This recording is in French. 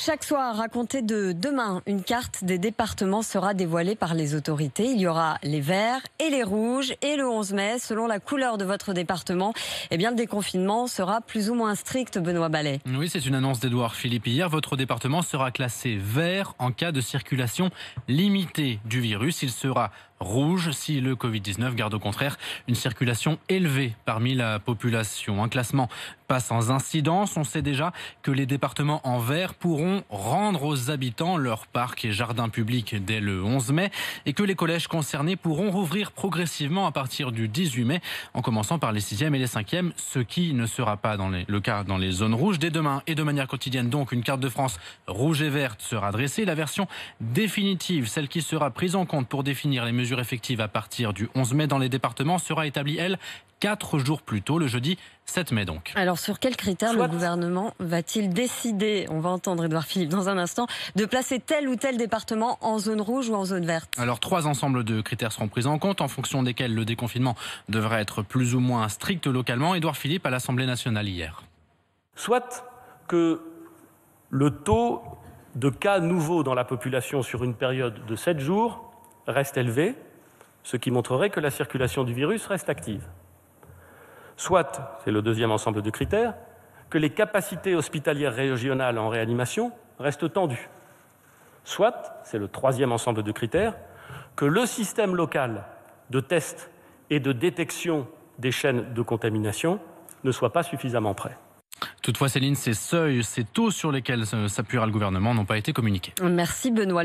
Chaque soir, à compter de demain, une carte des départements sera dévoilée par les autorités. Il y aura les verts et les rouges. Et le 11 mai, selon la couleur de votre département, le déconfinement sera plus ou moins strict, Benoît Ballet. Oui, c'est une annonce d'Édouard Philippe hier. Votre département sera classé vert en cas de circulation limitée du virus. Il sera rouge si le Covid-19 garde au contraire une circulation élevée parmi la population. Un classement pas sans incidence. On sait déjà que les départements en vert pourront rendre aux habitants leurs parcs et jardins publics dès le 11 mai et que les collèges concernés pourront rouvrir progressivement à partir du 18 mai, en commençant par les 6e et les 5e, ce qui ne sera pas le cas dans les zones rouges. Dès demain et de manière quotidienne, donc, une carte de France rouge et verte sera dressée. La version définitive, celle qui sera prise en compte pour définir les mesures effectives à partir du 11 mai dans les départements, sera établie, elle, 4 jours plus tôt, le jeudi 7 mai donc. Alors sur quels critères le gouvernement va-t-il décider, on va entendre Édouard Philippe dans un instant, de placer tel ou tel département en zone rouge ou en zone verte? Alors 3 ensembles de critères seront pris en compte en fonction desquels le déconfinement devra être plus ou moins strict localement. Édouard Philippe à l'Assemblée nationale hier. Soit que le taux de cas nouveaux dans la population sur une période de 7 jours reste élevé, ce qui montrerait que la circulation du virus reste active. Soit, c'est le deuxième ensemble de critères, que les capacités hospitalières régionales en réanimation restent tendues. Soit, c'est le troisième ensemble de critères, que le système local de tests et de détection des chaînes de contamination ne soit pas suffisamment prêt. Toutefois, Céline, ces seuils, ces taux sur lesquels s'appuiera le gouvernement n'ont pas été communiqués. Merci Benoît.